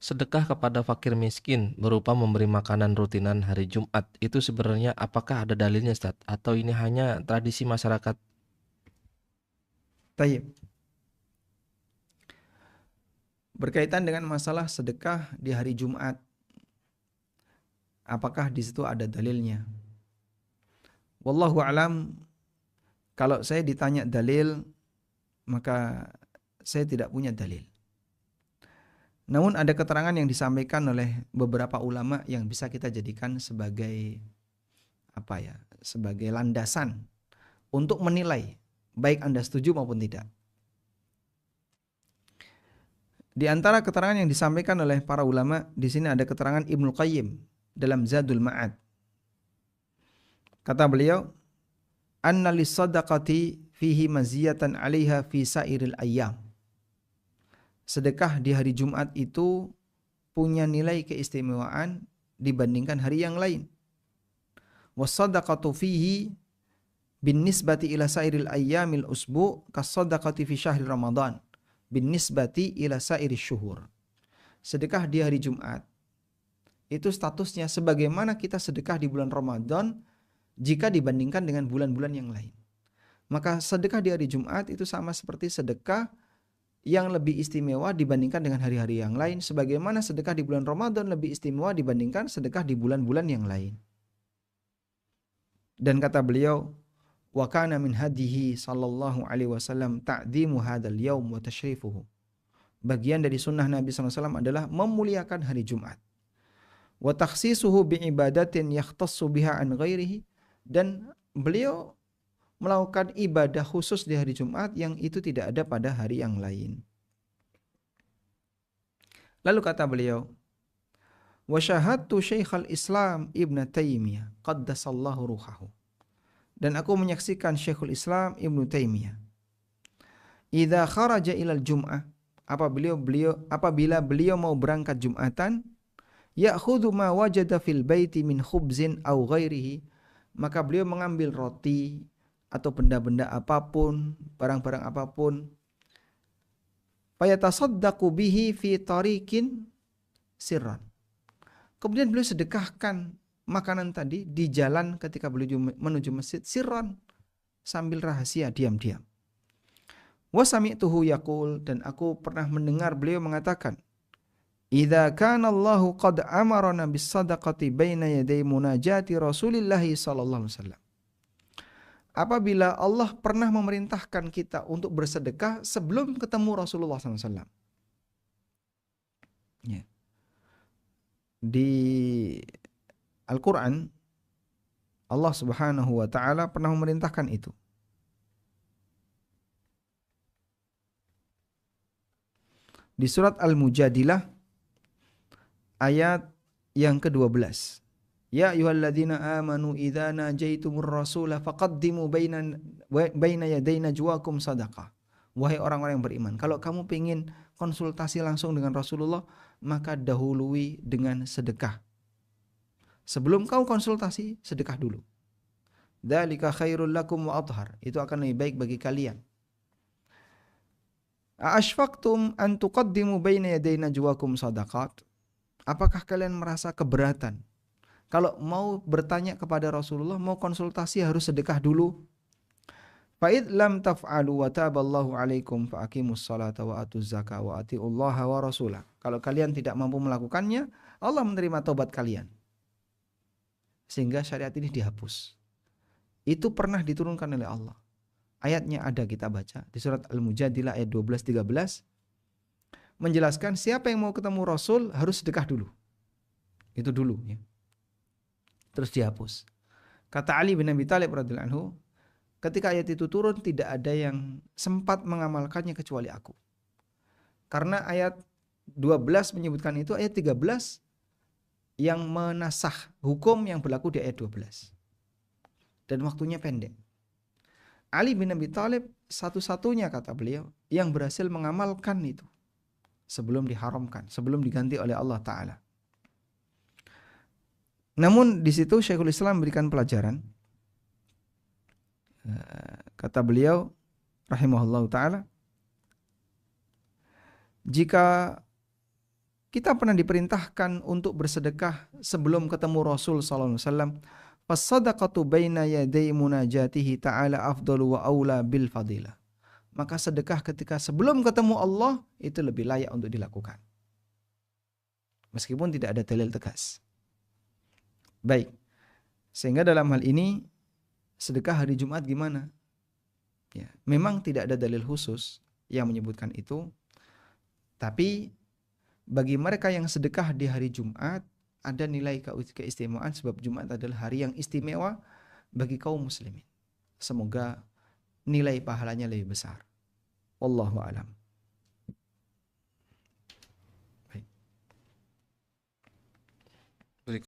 Sedekah kepada fakir miskin berupa memberi makanan rutinan hari Jumat itu sebenarnya apakah ada dalilnya, Ustaz? Atau ini hanya tradisi masyarakat? Tayyib. Berkaitan dengan masalah sedekah di hari Jumat, apakah di situ ada dalilnya? Wallahu alam, kalau saya ditanya dalil, maka saya tidak punya dalil. Namun ada keterangan yang disampaikan oleh beberapa ulama yang bisa kita jadikan sebagai sebagai landasan untuk menilai baik Anda setuju maupun tidak. Di antara keterangan yang disampaikan oleh para ulama, di sini ada keterangan Ibnu Qayyim dalam Zadul Ma'ad. Kata beliau, "Anna lis-sadaqati fihi maziyatan 'alaiha fi sairil ayyam." Sedekah di hari Jumat itu punya nilai keistimewaan dibandingkan hari yang lain. Was-sadaqatu fihi bin nisbati ila sairil ayyamil usbu kas-sadaqati fi syahri Ramadan bin nisbati ila sairil syuhur. Sedekah di hari Jumat itu statusnya sebagaimana kita sedekah di bulan Ramadan jika dibandingkan dengan bulan-bulan yang lain. Maka sedekah di hari Jumat itu sama seperti sedekah yang lebih istimewa dibandingkan dengan hari-hari yang lain, sebagaimana sedekah di bulan Ramadan lebih istimewa dibandingkan sedekah di bulan-bulan yang lain. Dan kata beliau, wa kana min hadihi sallallahu alaihi wasallam ta'dhimu hadzal yaum wa tashrifuhu. Bagian dari sunnah Nabi SAW adalah memuliakan hari Jumat. Wa takhsisuhu bi ibadatin yakhtassu biha an ghairihi, dan beliau melakukan ibadah khusus di hari Jumat yang itu tidak ada pada hari yang lain. Lalu kata beliau, wa syahadtu Syekhul Islam Ibn Taimiyah qaddasallahu ruhahu. Dan aku menyaksikan Syekhul Islam Ibn Taimiyah, idza kharaja ilal jum'ah, apabila beliau mau berangkat Jumatan, ya'khudhu ma wajada fil baiti min khubzin aw ghairihi, maka beliau mengambil roti atau benda-benda apapun, barang-barang apapun, fayatasaddaqu bihi fi tariqin sirran. Kemudian beliau sedekahkan makanan tadi di jalan ketika beliau menuju masjid, sirran, sambil rahasia, diam-diam. Wa sami'tuhu yaqul, dan aku pernah mendengar beliau mengatakan, idza kana Allahu qad amarna bis sadaqati baina yaday munajati Rasulillah sallallahu alaihi wasallam. Apabila Allah pernah memerintahkan kita untuk bersedekah sebelum ketemu Rasulullah SAW. Ya. Di Al-Quran, Allah Subhanahu wa Ta'ala pernah memerintahkan itu. Di surat Al-Mujadilah ayat yang ke-12. Ya ayyuhalladzina amanu idza najaitumur rasula faqaddimu baina yaday najwakum sadaqah. Wahai orang-orang yang beriman, kalau kamu ingin konsultasi langsung dengan Rasulullah, maka dahului dengan sedekah. Sebelum kau konsultasi, sedekah dulu. Dzalika khairul lakum wa athhar. Itu akan lebih baik bagi kalian. A'ashfaqtum an tuqaddimu baina yaday najwakum sadaqat. Apakah kalian merasa keberatan kalau mau bertanya kepada Rasulullah, mau konsultasi harus sedekah dulu? Fa'id lam taf'alu wa taballahu alaikum fa'aqimus salata wa atuz zakah wa atiullaha wa rasulah. Kalau kalian tidak mampu melakukannya, Allah menerima taubat kalian, sehingga syariat ini dihapus. Itu pernah diturunkan oleh Allah. Ayatnya ada, kita baca di surat Al-Mujadilah ayat 12-13, menjelaskan siapa yang mau ketemu Rasul harus sedekah dulu. Itu dulu ya. Terus dihapus. Kata Ali bin Abi Thalib radhiyallahu anhu, ketika ayat itu turun tidak ada yang sempat mengamalkannya kecuali aku. Karena ayat 12 menyebutkan itu, ayat 13 yang menasah hukum yang berlaku di ayat 12. Dan waktunya pendek. Ali bin Abi Thalib satu-satunya, kata beliau, yang berhasil mengamalkan itu sebelum diharamkan, sebelum diganti oleh Allah Ta'ala. Namun di situ Syekhul Islam memberikan pelajaran. Kata beliau rahimahullahu ta'ala, jika Kita pernah diperintahkan untuk bersedekah sebelum ketemu Rasul sallallahu alaihi wasallam. As-sadaqatu baina yaday munajatihi ta'ala afdalu wa aula bil fadilah. Maka sedekah ketika sebelum ketemu Allah itu lebih layak untuk dilakukan. Meskipun tidak ada dalil tegas. Baik. Sehingga dalam hal ini sedekah hari Jumat gimana? Ya, memang tidak ada dalil khusus yang menyebutkan itu. Tapi bagi mereka yang sedekah di hari Jumat ada nilai keistimewaan sebab Jumat adalah hari yang istimewa bagi kaum muslimin. Semoga nilai pahalanya lebih besar. Wallahu a'lam.